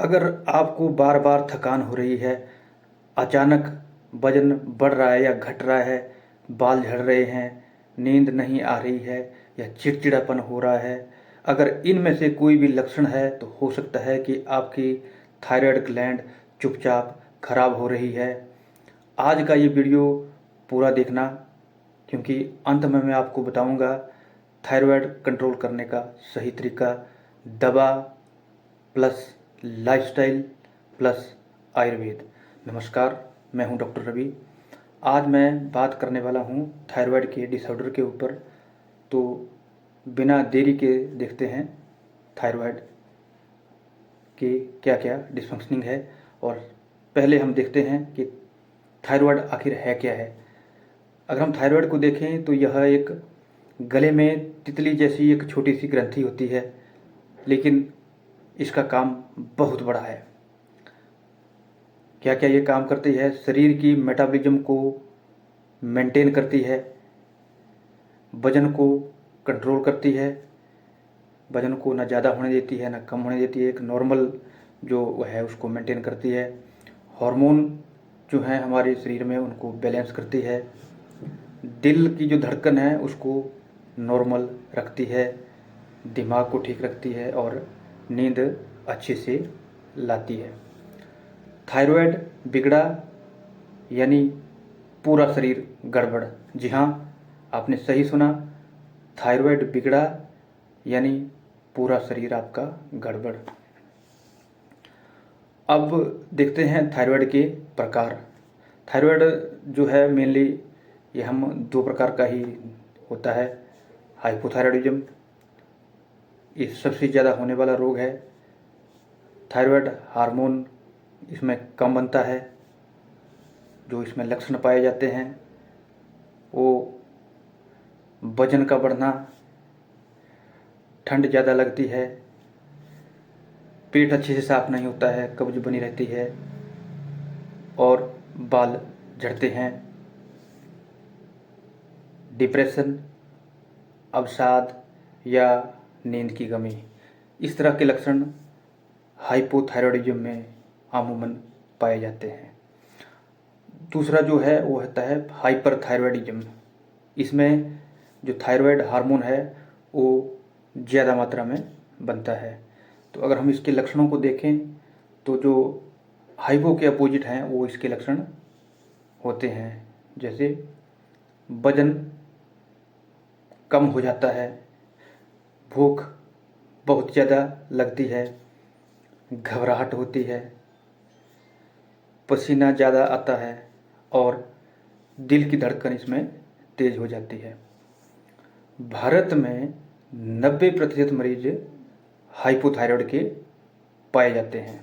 अगर आपको बार बार थकान हो रही है, अचानक वजन बढ़ रहा है या घट रहा है, बाल झड़ रहे हैं, नींद नहीं आ रही है या चिड़चिड़ापन हो रहा है, अगर इनमें से कोई भी लक्षण है तो हो सकता है कि आपकी थायराइड ग्लैंड चुपचाप खराब हो रही है। आज का ये वीडियो पूरा देखना, क्योंकि अंत में मैं आपको बताऊंगा थायराइड कंट्रोल करने का सही तरीका, दवा प्लस लाइफस्टाइल प्लस आयुर्वेद। नमस्कार, मैं हूं डॉक्टर रवि। आज मैं बात करने वाला हूं थायराइड के डिसऑर्डर के ऊपर। तो बिना देरी के देखते हैं थायराइड के क्या क्या डिसफंक्शनिंग है। और पहले हम देखते हैं कि थायराइड आखिर है क्या है। अगर हम थायराइड को देखें तो यह एक गले में तितली जैसी एक छोटी सी ग्रंथि होती है, लेकिन इसका काम बहुत बड़ा है। क्या क्या ये काम करती है? शरीर की मेटाबॉलिज्म को मेंटेन करती है, वजन को कंट्रोल करती है, वजन को ना ज़्यादा होने देती है ना कम होने देती है, एक नॉर्मल जो है उसको मेंटेन करती है। हार्मोन जो हैं हमारे शरीर में उनको बैलेंस करती है। दिल की जो धड़कन है उसको नॉर्मल रखती है, दिमाग को ठीक रखती है और नींद अच्छे से लाती है। थायराइड बिगड़ा यानी पूरा शरीर गड़बड़। जी हाँ, आपने सही सुना, थायराइड बिगड़ा यानी पूरा शरीर आपका गड़बड़। अब देखते हैं थायराइड के प्रकार। थायराइड जो है मेनली ये हम दो प्रकार का ही होता है। हाइपोथायराइडिज्म, ये सबसे ज़्यादा होने वाला रोग है। थायराइड हार्मोन इसमें कम बनता है। जो इसमें लक्षण पाए जाते हैं वो वजन का बढ़ना, ठंड ज़्यादा लगती है, पेट अच्छे से साफ नहीं होता है, कब्ज बनी रहती है और बाल झड़ते हैं, डिप्रेशन, अवसाद या नींद की कमी। इस तरह के लक्षण हाइपोथायराइडिज्म में अमूमन पाए जाते हैं। दूसरा जो है वो होता है हाइपरथायराइडिज्म। इसमें जो थायराइड हार्मोन है वो ज़्यादा मात्रा में बनता है। तो अगर हम इसके लक्षणों को देखें तो जो हाइपो के अपोजिट हैं वो इसके लक्षण होते हैं, जैसे वजन कम हो जाता है, भूख बहुत ज़्यादा लगती है, घबराहट होती है, पसीना ज़्यादा आता है और दिल की धड़कन इसमें तेज हो जाती है। भारत में 90% मरीज हाइपोथायराइड के पाए जाते हैं।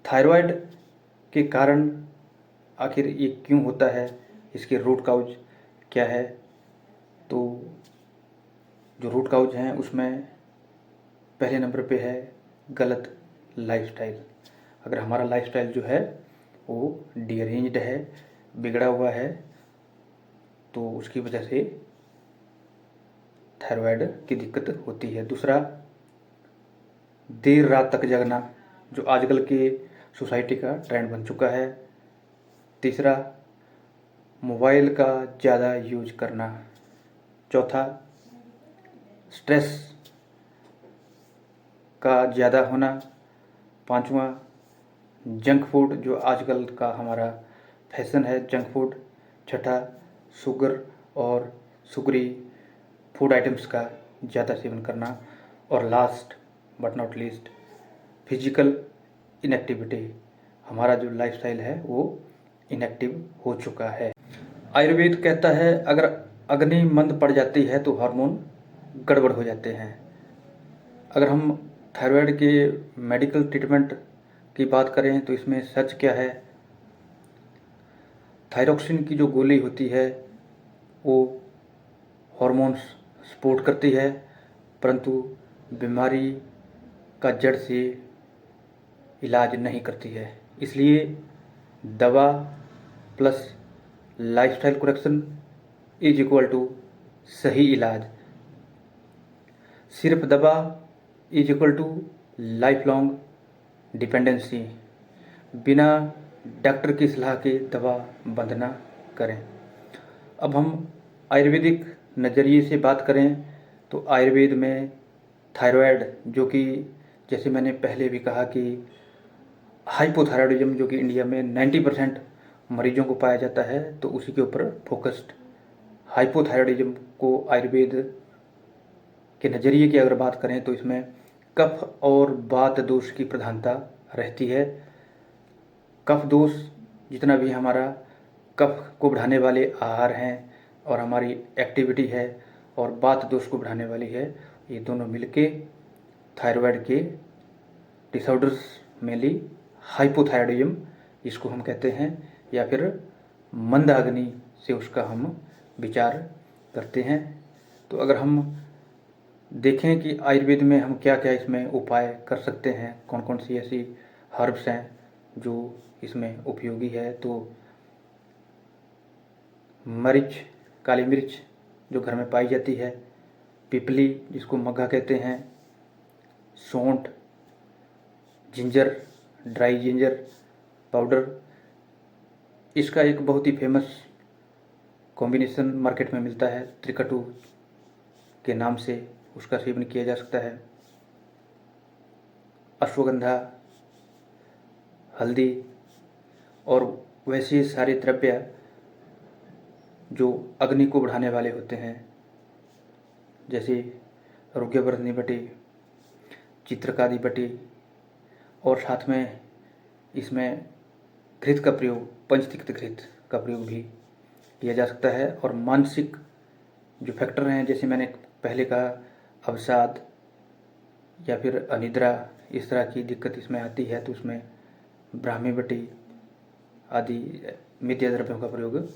थायराइड के कारण आखिर ये क्यों होता है, इसके रूट काउज क्या है? तो जो रूट काउज हैं उसमें पहले नंबर पे है गलत लाइफस्टाइल। अगर हमारा लाइफस्टाइल जो है वो डिअरेंज्ड है, बिगड़ा हुआ है, तो उसकी वजह से थायराइड की दिक्कत होती है। दूसरा, देर रात तक जगना, जो आजकल के सोसाइटी का ट्रेंड बन चुका है। तीसरा, मोबाइल का ज़्यादा यूज करना। चौथा, स्ट्रेस का ज़्यादा होना। पांचवा, जंक फूड, जो आजकल का हमारा फैशन है, जंक फूड। छठा, शुगर और शुगरी फूड आइटम्स का ज़्यादा सेवन करना। और last but not least, physical inactivity. हमारा जो लाइफस्टाइल है वो इनएक्टिव हो चुका है। आयुर्वेद कहता है अगर अग्नि मंद पड़ जाती है तो हार्मोन गड़बड़ हो जाते हैं। अगर हम थायराइड के मेडिकल ट्रीटमेंट की बात करें तो इसमें सच क्या है? थायरोक्सिन की जो गोली होती है वो हार्मोन्स सपोर्ट करती है, परंतु बीमारी का जड़ से इलाज नहीं करती है। इसलिए दवा plus lifestyle correction is equal to सही इलाज। सिर्फ दवा is equal to lifelong dependency. बिना डॉक्टर की सलाह के दवा बंद ना करें। अब हम आयुर्वेदिक नज़रिए से बात करें तो आयुर्वेद में थायराइड, जो कि जैसे मैंने पहले भी कहा कि हाइपोथायराइडिज्म जो कि इंडिया में 90% मरीजों को पाया जाता है, तो उसी के ऊपर फोकस्ड हाइपोथायराइडिज्म को आयुर्वेद के नज़रिए की अगर बात करें तो इसमें कफ और वात दोष की प्रधानता रहती है। कफ दोष जितना भी हमारा कफ को बढ़ाने वाले आहार हैं और हमारी एक्टिविटी है, और वात दोष को बढ़ाने वाली है, ये दोनों मिलके थायराइड के डिसऑर्डर्स मेनली हाइपोथायराइडिज्म इसको हम कहते हैं, या फिर मंदाग्नि से उसका हम विचार करते हैं। तो अगर हम देखें कि आयुर्वेद में हम क्या क्या इसमें उपाय कर सकते हैं, कौन कौन सी ऐसी हर्ब्स हैं जो इसमें उपयोगी है, तो मरीच, काली मिर्च जो घर में पाई जाती है, पिपली जिसको मग्गा कहते हैं, सौंठ, जिंजर, ड्राई जिंजर पाउडर, इसका एक बहुत ही फेमस कॉम्बिनेशन मार्केट में मिलता है त्रिकटु के नाम से, उसका सेवन किया जा सकता है। अश्वगंधा, हल्दी और वैसे सारे द्रव्य जो अग्नि को बढ़ाने वाले होते हैं, जैसे रुग्यवर्धनी बटी, चित्रकादि बटी, और साथ में इसमें घृत का प्रयोग, पंचतिक्त घृत का प्रयोग भी किया जा सकता है। और मानसिक जो फैक्टर हैं, जैसे मैंने पहले कहा अवसाद या फिर अनिद्रा, इस तरह की दिक्कत इसमें आती है, तो उसमें ब्राह्मी बटी आदि मिथ्या द्रव्यों का प्रयोग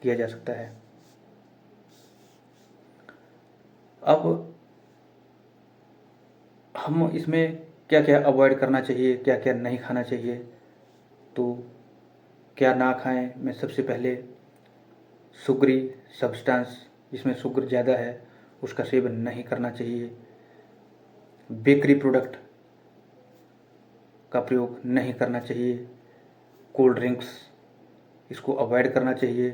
किया जा सकता है। अब हम इसमें क्या क्या अवॉइड करना चाहिए, क्या क्या नहीं खाना चाहिए, तो क्या ना खाएं में सबसे पहले शुगरी सब्सटेंस, जिसमें शुगर ज़्यादा है, उसका सेवन नहीं करना चाहिए। बेकरी प्रोडक्ट का प्रयोग नहीं करना चाहिए। कोल्ड ड्रिंक्स, इसको अवॉइड करना चाहिए।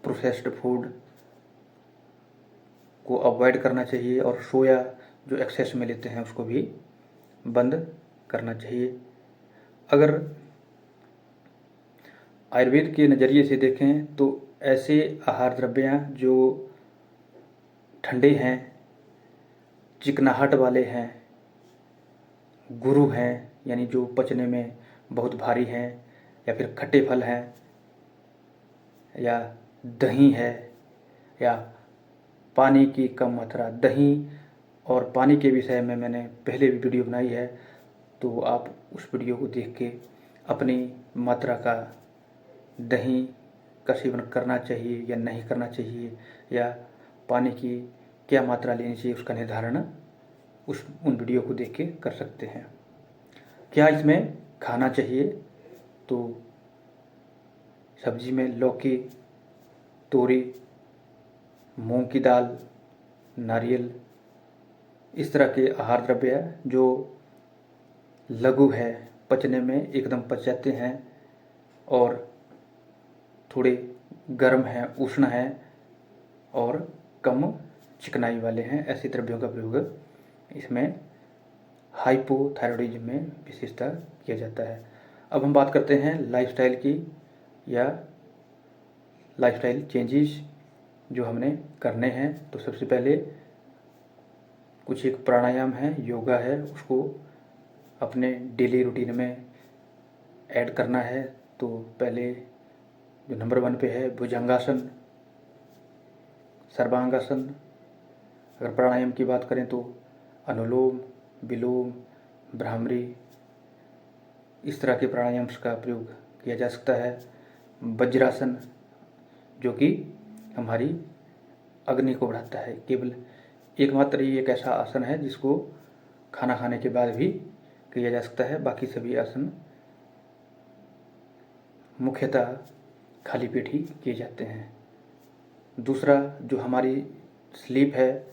प्रोसेस्ड फूड को अवॉइड करना चाहिए, और सोया जो एक्सेस में लेते हैं उसको भी बंद करना चाहिए। अगर आयुर्वेद के नज़रिए से देखें तो ऐसे आहार द्रव्य जो ठंडे हैं, चिकनाहट वाले हैं, गुरु हैं, यानी जो पचने में बहुत भारी हैं, या फिर खट्टे फल हैं, या दही है, या पानी की कम मात्रा, दही और पानी के विषय में मैंने पहले भी वीडियो बनाई है, तो आप उस वीडियो को देख के अपनी मात्रा का दही का सेवन करना चाहिए या नहीं करना चाहिए, या पानी की क्या मात्रा लेनी चाहिए, उसका निर्धारण उन वीडियो को देख के कर सकते हैं। क्या इसमें खाना चाहिए, तो सब्जी में लौकी, तोरी, मूंग की दाल, नारियल, इस तरह के आहार द्रव्य जो लघु है, पचने में एकदम पच जाते हैं और थोड़े गर्म हैं, उष्ण हैं और कम चिकनाई वाले हैं, ऐसे द्रव्यों का प्रयोग इसमें हाइपोथायराइडिज्म में विशेषता किया जाता है। अब हम बात करते हैं लाइफस्टाइल की, या लाइफस्टाइल चेंजेस जो हमने करने हैं। तो सबसे पहले कुछ एक प्राणायाम है, योगा है, उसको अपने डेली रूटीन में ऐड करना है। तो पहले जो नंबर 1 पे है भुजंगासन, सर्वांगासन। अगर प्राणायाम की बात करें तो अनुलोम विलोम, भ्रामरी, इस तरह के प्राणायाम का प्रयोग किया जा सकता है। वज्रासन जो कि हमारी अग्नि को बढ़ाता है, केवल एकमात्र ही एक ऐसा आसन है जिसको खाना खाने के बाद भी किया जा सकता है, बाकी सभी आसन मुख्यतः खाली पेट ही किए जाते हैं। दूसरा जो हमारी स्लीप है,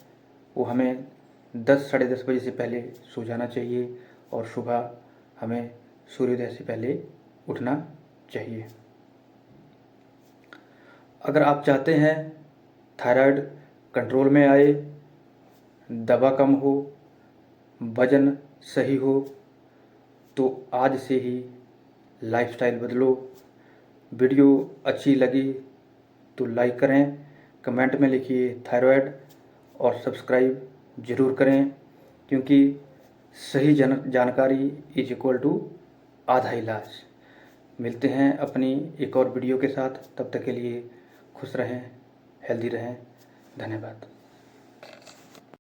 वो हमें 10 साढ़े 10 बजे से पहले सो जाना चाहिए और सुबह हमें सूर्योदय से पहले उठना चाहिए। अगर आप चाहते हैं थायराइड कंट्रोल में आए, दवा कम हो, वज़न सही हो, तो आज से ही लाइफस्टाइल बदलो। वीडियो अच्छी लगी तो लाइक करें, कमेंट में लिखिए थायराइड और सब्सक्राइब ज़रूर करें, क्योंकि सही जानकारी इज इक्वल टू आधा इलाज। मिलते हैं अपनी एक और वीडियो के साथ, तब तक के लिए खुश रहें, हेल्दी रहें। धन्यवाद।